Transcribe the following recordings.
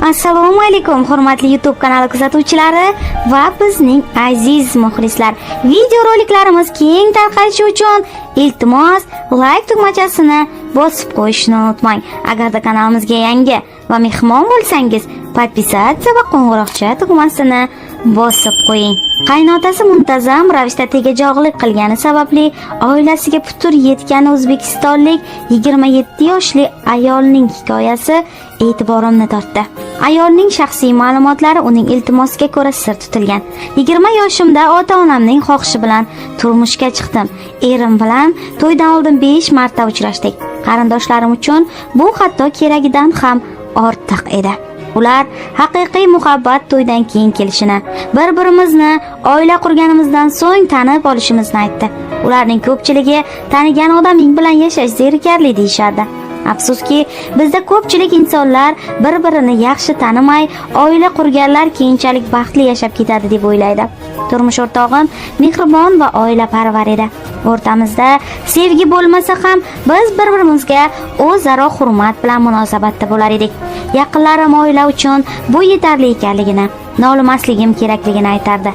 Assalomu alaykum hurmatli YouTube kanali kuzatuvchilari va bizning aziz muxlislar. Video roliklarimiz keng tarqalishi uchun iltimos like tugmachasini bosib qo'yishni unutmang. Agarda kanalimizga yangi va mehmon bo'lsangiz, podpisatsiya va qo'ng'iroqcha tugmasini bosib qo'ying. Qaynotasi muntazam ravishda tegajog'lik qilgani sababli oilasiga putur yetgan o'zbekistonlik 27 yoshli ayolning hikoyasi e'tiborimni tortdi. Ayolning shaxsiy ma'lumotlari uning iltimosiga ko'ra sir tutilgan. 20 yoshimda ota-onamning xohishi bilan turmushga chiqdim. Erim bilan to'ydan oldin 5 marta uchrashdik. Qarindoshlarim uchun bu hatto keragidan ham ortiq edi. Ular haqiqiy muhabbat to'ydan keyin kelishini, bir-birimizni oila qurganimizdan so'ng tanib olishimizni aytdi. Ularning ko'pchiligi tanigan odaming bilan yashash zerikarli deyishardi. Afsuski, bizda ko'pchilik insonlar bir-birini yaxshi tanimay, oila qurganlar keyinchalik baxtli yashab ketadi deb o'ylaydi. Turmush o'rtog'im mehribon va oilaparvar edi. O'rtamizda sevgi bo'lmasa ham biz bir-birimizga o'zaro hurmat bilan munosabatda bo'lar edik. Yaqinlarim oila uchun bu yetarli ekanligini, nolimasligim kerakligini aytardi.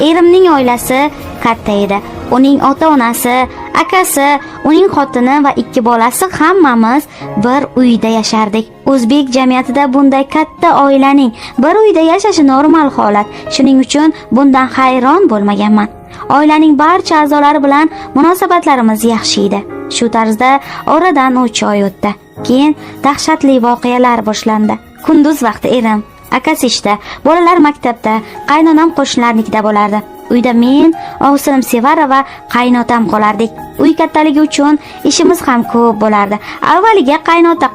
Erimning oilasi katta edi. Uning ota-onasi, akasi, uning xotini va 2 bolasi hammamiz bir uyda yashardik. O'zbek jamiyatida bunday katta oilaning bir uyda yashashi normal holat. Shuning uchun bundan hayron bo'lmaganman. Oilaning barcha a'zolari bilan munosabatlarimiz yaxshi edi. Shu tarzda oradan 3 oy o'tdi. Keyin dahshatli voqealar boshlandi. Kunduz vaqti erim, akasi ishda, bolalar maktabda, qaynonam qo'shnilarnikida bo'lardi. Uyda men, o'g'lim Sevara va qaynotam qolardik. Uy kattaligi uchun ishimiz ham ko'p bo'lardi. Avvaliga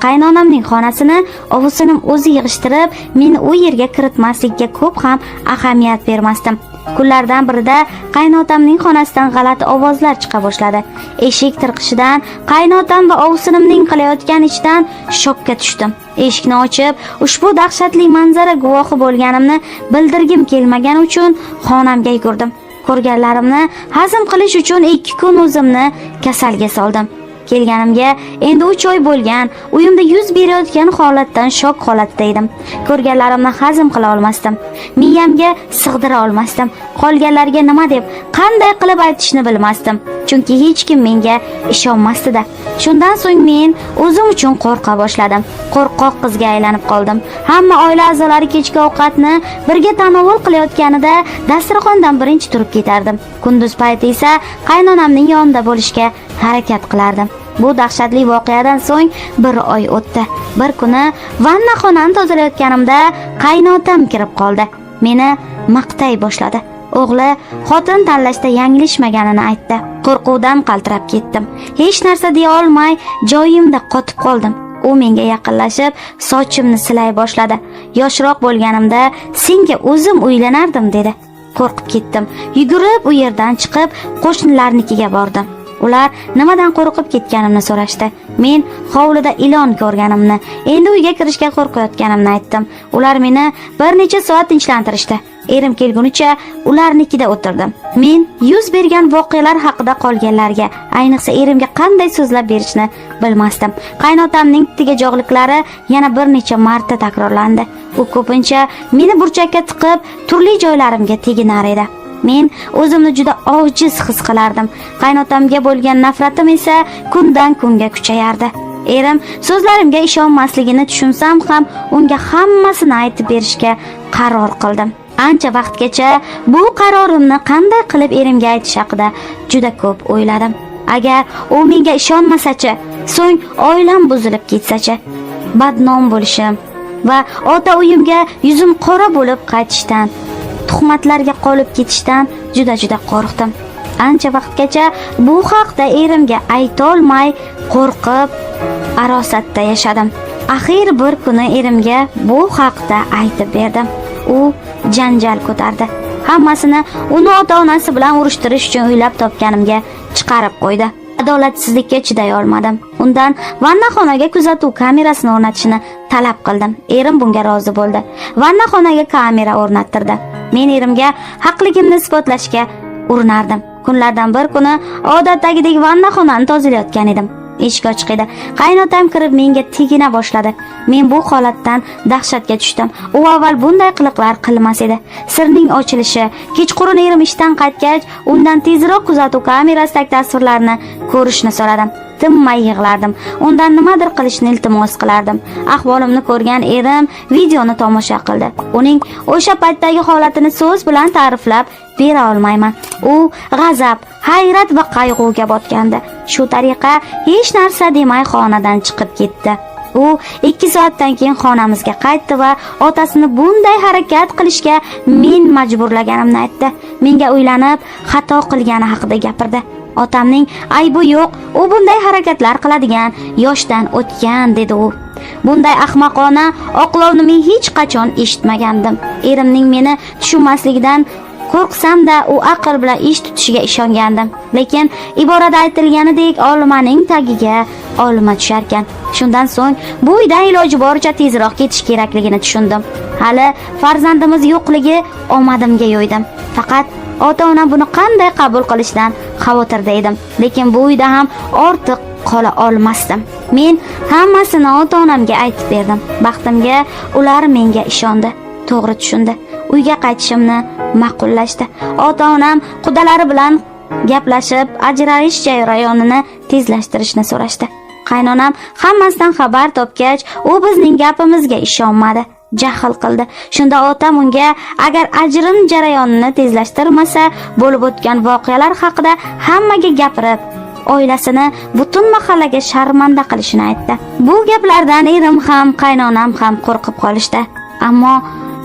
qaynonamning xonasini o'g'lim o'zi yig'ishtirib, meni u yerga kiritmaslikka ko'p ham ahamiyat bermasdim. Kunlardan birida qaynotamning xonasidan g'alati ovozlar chiqa boshladi. Eshik tirqishidan qaynotam va o'g'limning qilayotgan ishdan shokka tushdim. Eshikni ochib, ushbu dahshatli manzara guvohi bo'lganimni bildirgim kelmagani uchun xonamga yugurdim. Ko'rganlarimni hazm qilish uchun 2 kun o'zimni kasalga soldim. Kelganimga endi 3 oy bo'lgan, uyimda yuz berayotgan holatdan shok holatda edim. Ko'rganlarimni hazm qila olmasdim. Miyamga sig'dira olmasdim. Qolganlarga nima deb, qanday qilib aytishni bilmasdim. Chunki hech kim menga ishonmasdi-da. Shundan so'ng men o'zim uchun qo'rqa boshladim. Qo'rqoq qizga aylanib qoldim. Hamma oila a'zolari kechki ovqatni birga tanovul qilayotganida dasturxondan birinchi turib ketardim. Kunduz payti esa qaynonamning yonida bo'lishga harakat qilardim. Bu dahshatli voqeadan so'ng 1 oy o'tdi. Bir kuni vanna xonani tozalayotganimda qaynotam kirib qoldi. Meni maqtay boshladi. O'g'li xotin tanlashda yanglishmaganini aytdi. Qo'rquvdan qaltirab ketdim. Hech narsa deya olmay joyimda qotib qoldim. U menga yaqinlashib, sochimni silay boshladi. Yoshroq bo'lganimda senga o'zim uylanardim dedi. Qo'rqib ketdim. Yugurib u yerdan chiqib, qo'shnilarnikiga bordim. Ular nimadan qo'rqib ketganimni so'rashdi. Men hovlida ilon ko'rganimni, endi uyga kirishga qo'rqayotganimni aytdim. Ular meni bir necha soat tinchlantirishdi. Erim kelgunicha ularnikida o'tirdim. Men yuz bergan voqealar haqida qolganlarga, ayniqsa erimga qanday so'zlab berishni bilmasdim. Qaynotamning tegajog'liklari yana bir necha marta takrorlandi. U ko'pincha meni burchakka tiqib, turli joylarimga teginar edi. Men o'zimni juda ojiz his qilardim. Qaynotamga bo'lgan nafratim esa kundan kunga kuchayardi. Erim so'zlarimga ishonmasligini tushunsam ham unga hammasini aytib berishga qaror qildim. Ancha vaqtgacha bu qarorimni qanday qilib erimga aytish haqida juda ko'p o'yladim. Agar u menga ishonmasa-chi, so'ng oilam buzilib ketsa-chi, badnom bo'lishim va ota uyimga yuzim qora bo'lib qaytishdan, tuhmatlarga qolib ketishdan juda qo'rqdim. Ancha vaqtgacha bu haqda erimga ayta olmay, qo'rqib, arosatda yashadim. Axir bir kuni erimga bu haqda aytib berdim. U janjal ko'tardi. Hammasini uni ota-onasi bilan urushtirish uchun o'ylab topganimga chiqarib qo'ydi. Adolatsizlikka chiday olmadim. Undan vannaxonaga kuzatuv kamerasini o'rnatishni talab qildim. Erim bunga rozi bo'ldi. Vannaxonaga kamera o'rnattirdi. Men erimga haqligimni isbotlashga urinardim. Kunlardan bir kuni odatdagidek vannaxonani tozalayotgan edim. eshik ochiq edi. Qaynotam kirib menga tegina boshladi. Men bu holatdan dahshatga tushdim. U avval bunday qiliqlar qilmas edi. Sirning ochilishi, kechqurun erim ishdan qaytgach, undan tezroq kuzatuv kamerasidagi tasvirlarni ko'rishni so'radim. Tinmay yig'lardim. Undan nimadir qilishni iltimos qilardim. Ahvolimni ko'rgan erim videoni tomosha qildi. Uning o'sha paytdagi holatini so'z bilan ta'riflab bera olmayman. U g'azab, hayrat va qayg'uga botgandi. Shu tariqa hech narsa demay xonadan chiqib ketdi. U 2 soatdan keyin xonamizga qaytdi va otasini bunday harakat qilishga men majburlaganimni aytdi. Menga uylanib, xato qilgani haqida gapirdi. Otamning aybi yo'q, u bunday harakatlar qiladigan, yoshdan o'tgan dedi u. Bunday ahmoqona oqlovni men hech qachon eshitmagandim. Erimning meni tushunmasligidan qo'rqsam-da, u aql bilan ish tutishiga ishongandim. Lekin iborada aytilganidek olmaning tagiga olma tushar ekan. Shundan so'ng bu uydan iloji boricha tezroq ketish kerakligini tushundim. Hali farzandimiz yo'qligi omadimga yo'ydim. Faqat ota-onam buni qanday qabul qilishdan xavotirda edim. Lekin bu uyda ham ortiq qola olmasdim. Men hammasini ota-onamga aytib berdim. Baxtimga ular menga ishondi, to'g'ri tushundi. Uyga qaytishimni ma'qullashdi. Ota-onam qudalari bilan gaplashib, ajralish jarayonini tezlashtirishni so'rashdi. Qaynonam hammasidan xabar topgach, u bizning gapimizga ishonmadi, jahl qildi. Shunda otam unga agar ajrim jarayonini tezlashtirmasa, bo'lib o'tgan voqealar haqida hammaga gapirib, oilasini butun mahallaga sharmanda qilishini aytdi. Bu gaplardan erim ham, qaynonam ham qo'rqib qolishdi. Ammo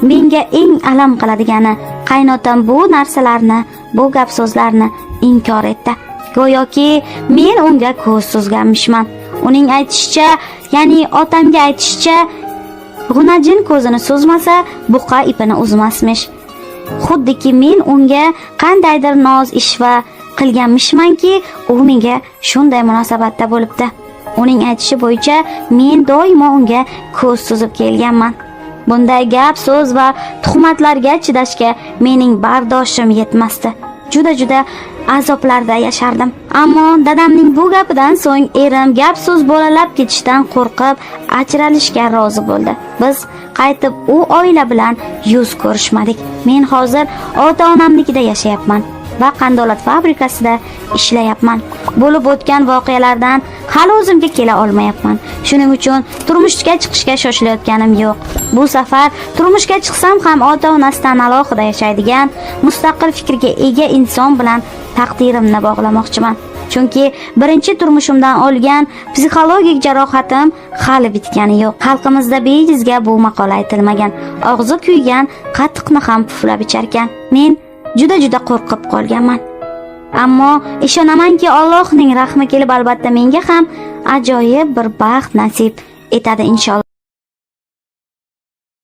menga eng alam qiladigani, qaynotam bu narsalarni, bu gap so'zlarni inkor etdi. Go'yoki men unga ko'z suzganmishman. Uning aytishicha, ya'ni otamga aytishicha, g'unajin ko'zini suzmasa, buqa ipini uzmasmish. Xuddiki men unga qandaydir noz ish va qilganmishmanki, u menga shunday munosabatda bo'libdi. Uning aytishi bo'yicha men doimo unga ko'z suzib kelganman. Bunday gap, so'z va tuhmatlarga chidashga mening bardoshim yetmasdi. Juda azoblarda yashardim. Ammo dadamning bu gapidan so'ng erim gap so'z bo'lalab ketishdan qo'rqib, ajralishga rozi bo'ldi. Biz qaytib u oila bilan yuz ko'rishmadik. Men hozir ota-onamnikida yashayapman va qandolat fabrikasida ishlayapman. Bo'lib o'tgan voqealardan hali o'zimga kela olmayapman. Shuning uchun turmushga chiqishga shoshilayotganim yo'q. Bu safar turmushga chiqsam ham ota-onasidan alohida yashaydigan, mustaqil fikrga ega inson bilan taqdirimni bog'lamoqchiman. Chunki birinchi turmushimdan olgan psixologik jarohatim hali bitgani yo'q. Xalqimizda bejizga bu maqola aytilmagan. Og'zi kuygan qatiqni ham puflab icharkan. Men juda qo'rqib qolganman. Ammo ishonamanki, Allohning rahmi kelib albatta menga ham ajoyib bir baxt nasib etadi inshaalloh.